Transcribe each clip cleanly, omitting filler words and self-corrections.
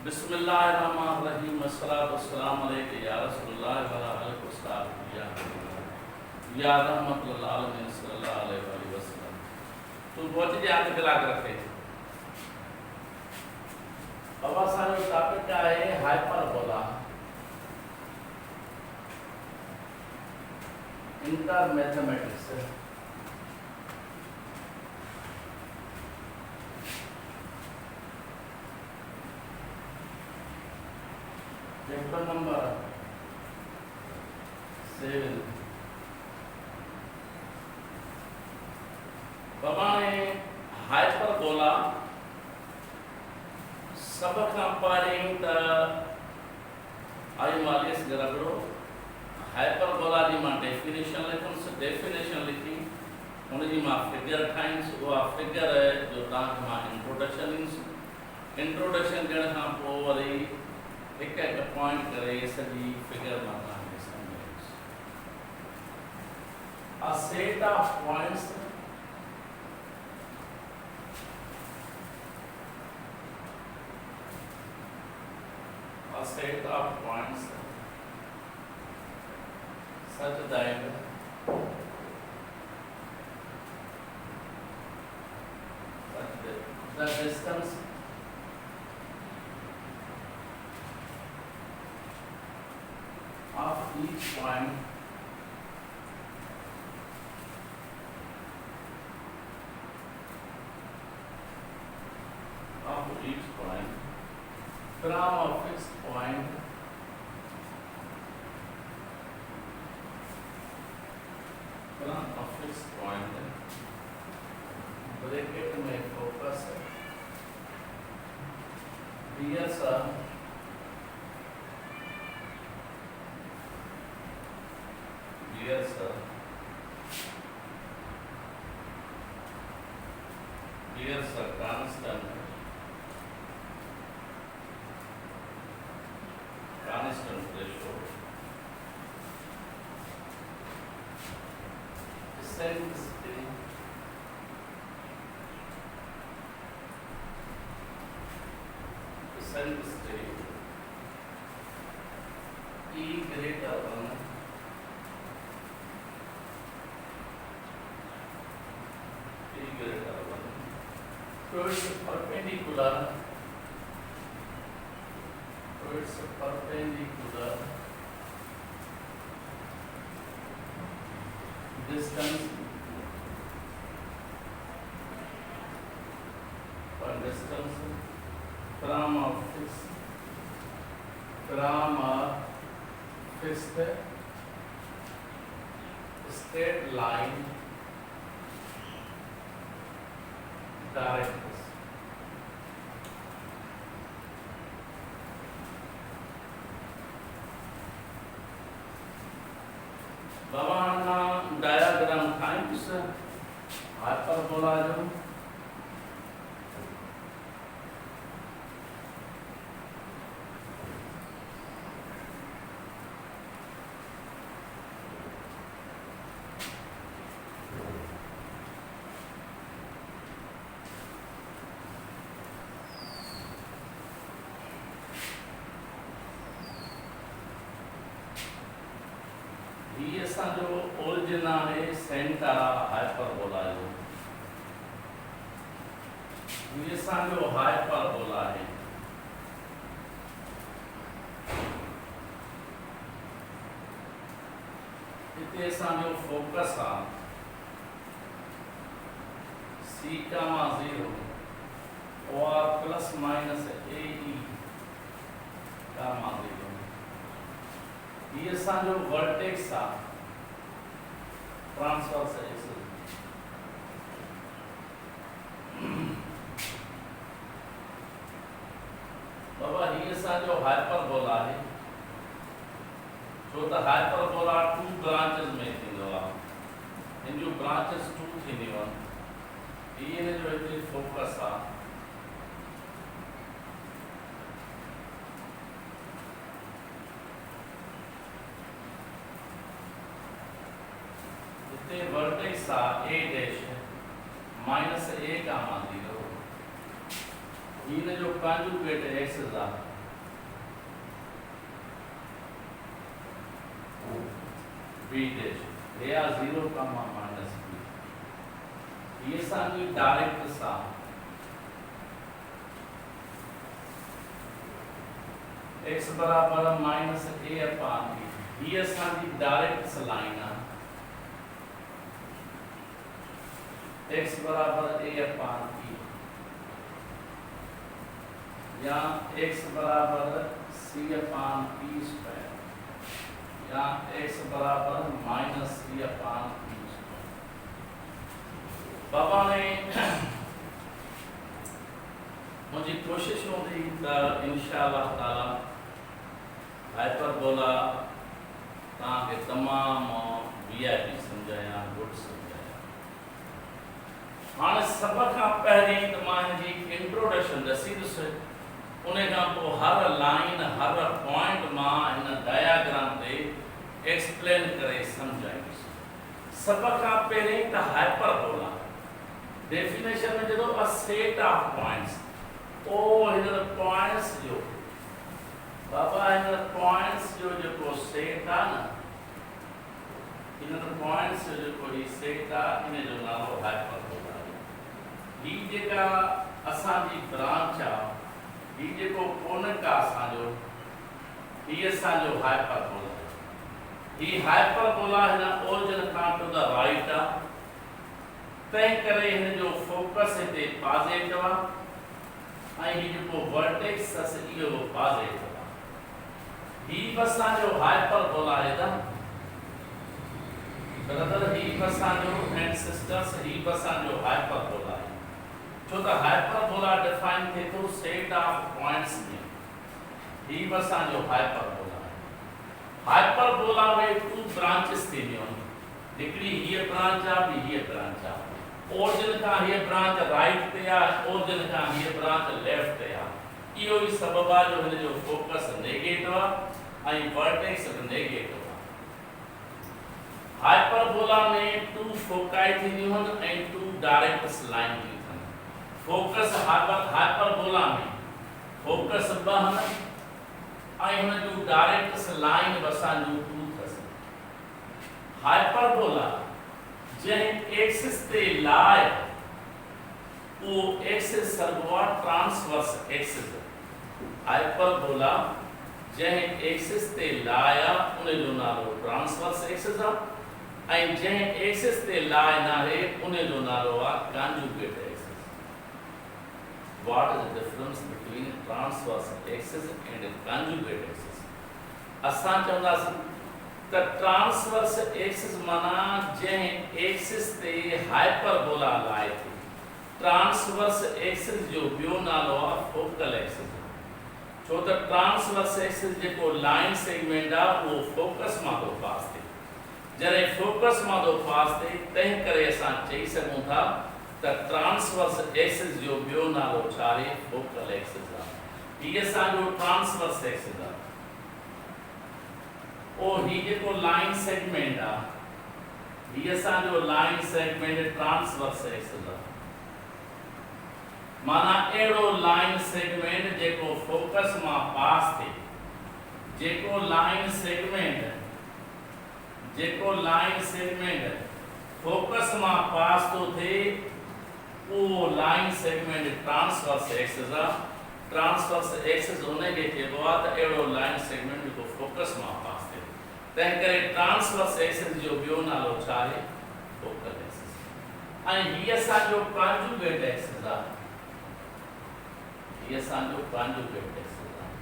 बिस्मिल्लाहिर्रहमानिर्रहीम अस्सलातु वस्सलामु अलैका या रसूलल्लाह व अला आलिहि व सहबिहि या रहमतुल लिल आलमीन सल्लल्लाहु अलैहि वसल्लम। तो बहुत याद दिला के रखे। अब असांजो टॉपिक क्या है? Hyperbola, inter mathematics. Chapter number 7। प्रमाणे हाइपरबोला सब खां पहिरीं त आई मालिस रगड़ो हाइपरबोला जी मां डेफिनेशन लिखुसि। डेफिनेशन लिखी उनजी मां फिगर ठाहींसि। उहा फिगर जो तव्हांखे मां इंट्रोडक्शन ॾींदुसि। इंट्रोडक्शन ॾियण खां पोइ वरी हिकु हिकु पॉइंट करे सॼी फिगर मां तव्हांखे सम्झाईंदुसि। A set of points such that the distance of each point from a fixed point bracket में focus dear sir constant threshold eccentricity E greater than so it's perpendicular distance from a fixed straight line direct diagram ठाहियुसि hyperbola जो। ये असांजो origin आहे centre hyperbola जो। ये असांजो hyperbola आहे। हिते असांजो फोकस आहे C,0 और प्लस माइनस AE,0। ये असांजो वर्टेक्स आहे ट्रांसवर्स एक्सिस। बाबा ये असांजो हाइपरबोला आहे छो त हाइपरबोला 2 ब्रांचेस में थींदो आहे। इन जो ब्रांचेस 2 थींदियूं आहिनि। इन जो हिते फोकस आहे। वर्टेक्स A' माइनस A का मान 0। इन जो कॉन्जुगेट एक्सिस आहे b dash हे आ 0 comma minus b ये असांजी डायरेक्ट सा x बराबर माइनस a अपॉन b ये असांजी डायरेक्ट लाइन है x बराबर a अपॉन b या x बराबर c अपॉन p स्क्वायर या x बराबर minus c upon p square. बाबा ने मुझे कोशिश होगी तो इंशाअल्लाह ताला हाइपरबोला ताके तमाम वीआईपी समझाया गुड समझाया। हाँ सब का पहले तो मान जी इंट्रोडक्शन दसी से उन्हें का तो हर लाइन हर पॉइंट मां इन डायग्राम पे एक्सप्लेन करे समझाई। सब का पहले तो हाइपरबोला डेफिनेशन में जो अ सेट ऑफ पॉइंट्स ओ इन पॉइंट्स जो बाबा इन पॉइंट्स जो सेट है ना इन पॉइंट्स जो सेट है इन जो नालो हाइपरबोला ही जेका असांजी ब्रांच आ ही जेको कोनक आ असांजो ही असांजो हाइपरबोला ही हाइपरबोला हिन ओरिजिन खां टू द राइट आ तंहिं करे हिन जो फोकस हिते पॉजिटिव आ ऐं ही जेको वर्टेक्स अस इहो पॉजिटिव आ ही बि असांजो हाइपरबोला आहे त ब्रदर ही बि असांजो एंड सिस्टर्स ही बि असांजो हाइपरबोला आहे छो त हाइपरबोला डिफाइन थिए थो सेट ऑफ पॉइंट्स में ही बि असांजो हाइपरबोला आहे। हाइपरबोला में टू ब्रांचेस थींदियूं आहिनि हिकिड़ी हीअ ब्रांच आहे ॿी हीअ ब्रांच आहे ओरिजिन खां हीअ ब्रांच राइट ते आहे ओरिजिन खां हीअ ब्रांच लेफ्ट ते आहे इहो ई सबब आहे जो हिन जो फोकस नेगेटिव आहे ऐं वर्टेक्स बि नेगेटिव आहे। हाइपरबोला में टू फोकाई थींदियूं आहिनि ऐं टू डायरेक्ट लाइन थींदियूं फोकस हाइपरबोला में फोकस ब आहिनि ऐं हुन जूं डायरेक्ट लाइन असांजूं टू अथसि। हाइपरबोला जंहिं एक्सिस ते लाइ उहो एक्सिस सर्वो आहे ट्रांसवर्स एक्सिस। हाइपरबोला जंहिं एक्सिस ते लाइ आहे उन जो नालो ट्रांसवर्स एक्सिस आहे ऐं जंहिं एक्सिस ते लाइ नाहे उन जो नालो आहे conjugate axis. What is the difference between transverse axis and conjugate axis? असां चवंदासीं त ट्रांसवर्स एक्सिस माना जंहिं एक्सिस ते हाइपरबोला लाइ थी ट्रांसवर्स एक्सिस जो ॿियो नालो आहे फोकल एक्सिस छो त ट्रांसवर्स एक्सिस जेको लाइन सेगमेंट आहे उहो फोकस मां थो पास थिए जॾहिं फोकस मां थो पास थिए तंहिं करे असां चई सघूं था त ट्रांसवर्स एक्सिस जो ॿियो नालो छा आहे फोकल एक्सिस आहे। हीअ असांजो ट्रांसवर्स एक्सिस आहे ओ ही जेको लाइन सेगमेंट आहे हीअ असांजो लाइन सेगमेंट ट्रांसवर्स एक्सिस आहे माना अहिड़ो लाइन सेगमेंट जेको फोकस मां पास थिए जेको लाइन सेगमेंट फोकस मां पास थो थिए वो लाइन सेगमेंट ट्रांसवर्स एक्सिस आहे। ट्रांसवर्स एक्सिस उनखे चइबो आहे त अहिड़ो लाइन सेगमेंट जेको फोकस मां पास थिए तंहिं करे ट्रांसवर्स एक्सिस जो ॿियो नालो छा आहे फोकल एक्सिस ऐं हीअ असांजो कॉन्जुगेट एक्सिस आहे। हीअ असांजो कॉन्जुगेट एक्सिस आहे।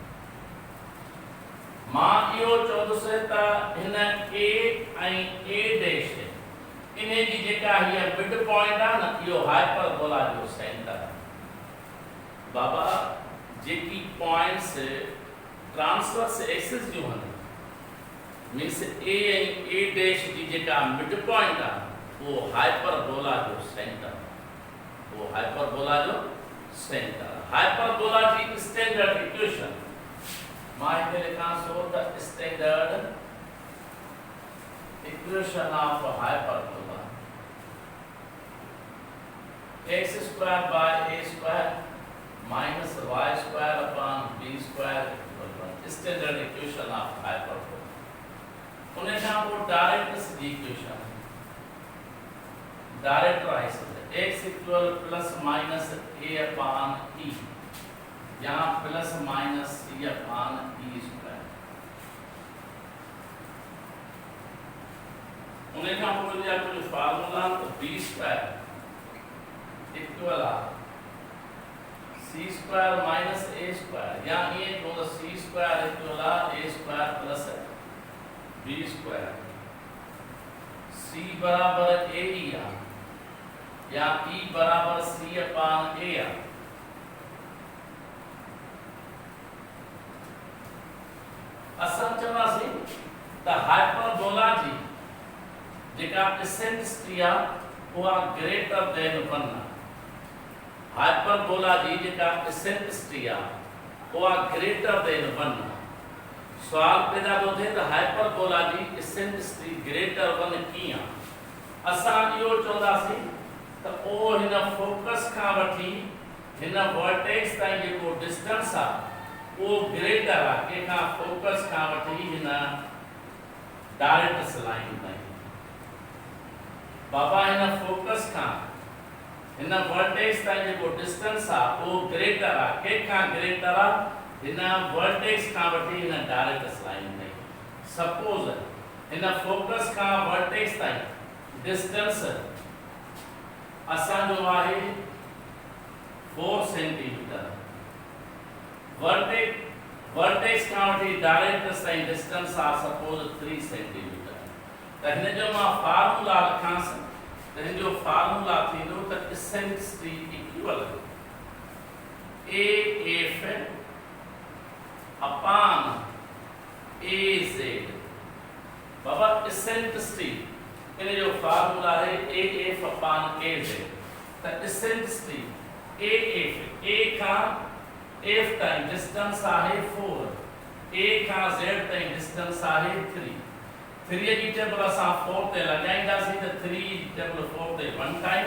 मां इहो चवंदुसि त हिन ए ऐं ए डैश इन जी जेका हीअ मिड पॉइंट आहे न इहो हाइपरबोला जो सेंटर आहे। बाबा जेकी पॉइंट्स ट्रांसवर्स एक्सिस जो आहिनि मीन्स ए ऐं ए डैश जी जेका मिड पॉइंट आहे उहो हाइपरबोला जो सेंटर वो हाइपरबोला जो सेंटर। हाइपरबोला जी स्टैंडर्ड इक्वेशन मां हिते लिखां सो त standard equation of hyperbola x square by a square minus y square upon b square equal to 1 standard equation of hyperbola उन खां पोइ डायरेक्ट्स जी equation directrix x equal plus minus a upon e या plus minus c upon e square. उन खां पोइ जा कुछ फार्मूला तो b स्क्वायर इक्वल आ c square minus a square या ये तो c स्क्वायर इक्वल आ a square plus b square. c बराबर a e आ या e बराबर c अपान a आ। असां चवासीं त हाइपरबोला जी जेका एसेंट्री आ उहा ग्रेटर देन 1 आ। हाइपरबोला जी जेका एसेंट्री आ उहा ग्रेटर देन 1 आ। सवाल पैदा थो थिए त हाइपरबोला जी एसेंट्री ग्रेटर 1 कीअं आ। असां इहो चवंदासीं त ओ हिन फोकस खां वठी हिन वर्टेक्स ताईं जेको डिस्टेंस आ वो ग्रेटर आ केखा फोकस का वठी हिन डायरेक्ट लाइन ताईं। बाबा हिन फोकस का हिन वर्टेक्स ताईं जेको डिस्टेंस आ वो ग्रेटर आ केखा ग्रेटर आ हिन वर्टेक्स का वठी हिन डायरेक्ट लाइन ताईं। सपोज हिन फोकस का वर्टेक्स ताईं डिस्टेंस असां जो आहे 4 सेंटीमीटर। वर्टेक्स का वठी डायरेक्ट ताईं डिस्टेंस आ सपोज 3 सेंटीमीटर। त हिन जो मां फार्मूला लिखांस त हिन जो फार्मूला थींदो त एसेंट्री इक्वल AF अपान AZ। बाबा एसेंट्री इन जो फार्मूला है AF अपान AZ। त एसेंट्री AF A का F टाइम डिस्टेंस आहे 4 A का Z टाइम डिस्टेंस आहे 3। 3 जी टेबल असां 4 ते लगाईंदासीं त 3 जी टेबल 4 ते 1 टाइम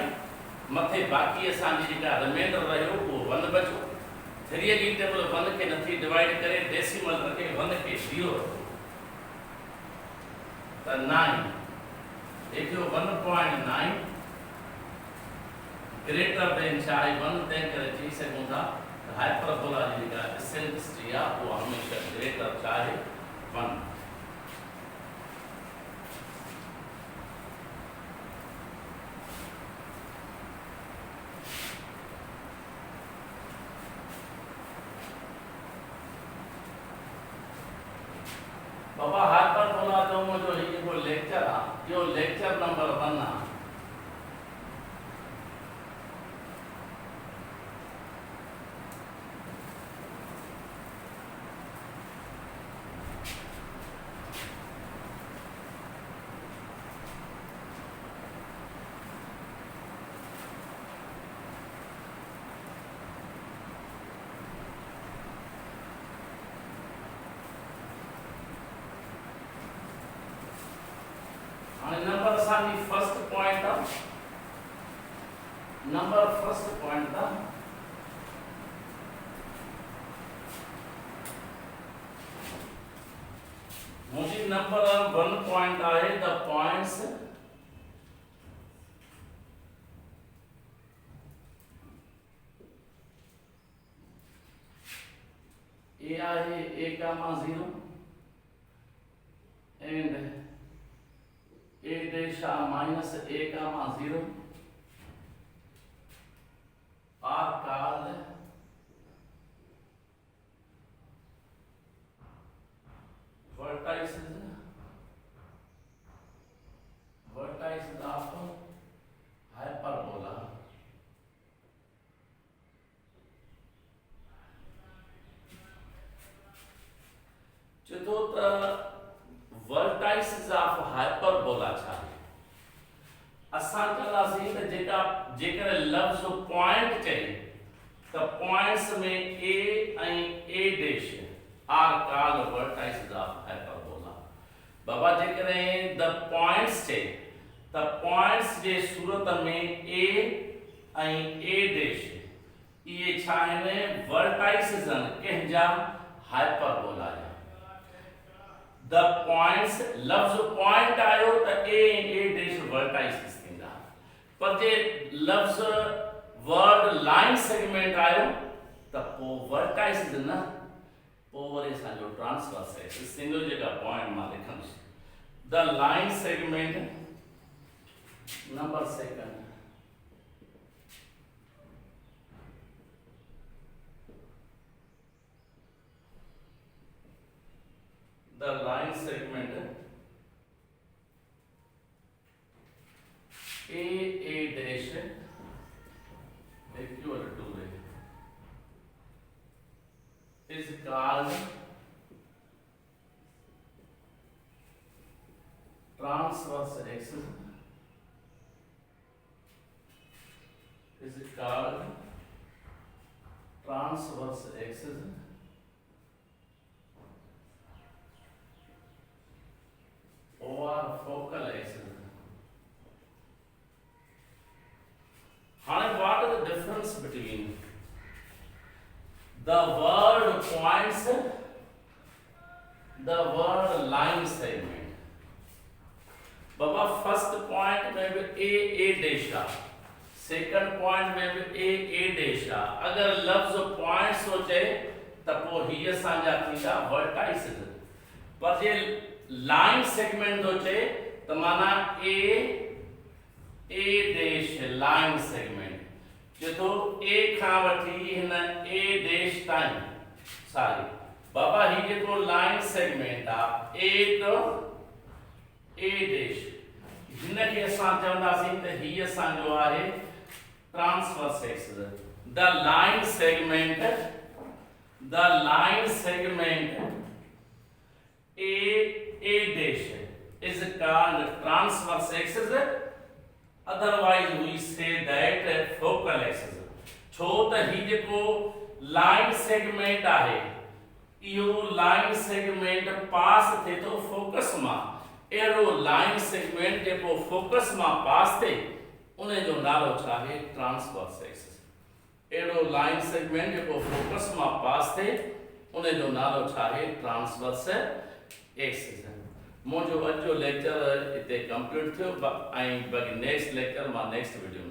मथे बाकी असां जी जेका रिमाइंडर रहियो वो 1 बचो। 3 जी टेबल 1 के नथी डिवाइड करे डेसिमल रखे 1 के 0 रखो त 9 देखियो 1.9 ग्रेटर देन चाहे 1 तय करे चई सघूं था। हाइपरबोला जी जेका एसेंट्री आ वो हमेशा ग्रेटर चाहे 1। बाबा हाइपरबोला जो मुझो ये लेक्चर आ यो लेक्चर नंबर 1 आ। नंबर असांजी फर्स्ट पॉइंट आ। नंबर फर्स्ट पॉइंट था मुझे नंबर 1 पॉइंट आहे द पॉइंट्स ए आहे a, 0 and a dash minus a, 0 are called vertices of hyperbola। चतुर्थ vertices of hyperbola छा असां चवंदासीं त जेकर लफ्ज़ पॉइंट चई त पॉइंट्स में a ऐं a dash are called vertices of hyperbola। बाबा जेकर द पॉइंट्स चई त पॉइंट्स जे सूरत में a ऐं a डैश इहे छा आहिनि vertices आहिनि कंहिंजा हाइपरबोला जा। the points लफ्ज़ point आयो त a dash vertices थींदा पर जे लफ्ज़ word line segment आयो त पो vertices न पो वरी असांजो transverse axis सिंगल जगह point मां लिखंदुसि the line segment number second the line segment A dash equal to is called transverse axis is called transverse axis or focal axis. What is the difference between the word points, the word line segment? Baba, first point में भी a dash, second point में भी a dash. अगर लफ्ज़ point सोचे तब वो ही सांझा थींदा vertices. पर जे line segment सोचे तो माना a dash line segment जो तो a खां वठी हिन a dash ताईं सारी बाबा ही जेको line segment uh a dash हिन खे असां चवंदासीं त ही असांजो आहे transverse axis. the line segment a dash is called transverse axis, otherwise we say that focal axis. छो त ही जेको line segment आहे इहो line segment पास थे तो फोकस मां एरो line segment जेको फोकस मां पास थे उन जो नालो छा आहे transverse axis. Arrow line segment जेको फोकस मां पास थे उन जो नालो छा आहे transverse axis. मुझो अॼु जो लेक्चर इते कंप्लीट थियो ऐं बाक़ी नेक्स्ट लेक्चर मां नेक्स्ट वीडियो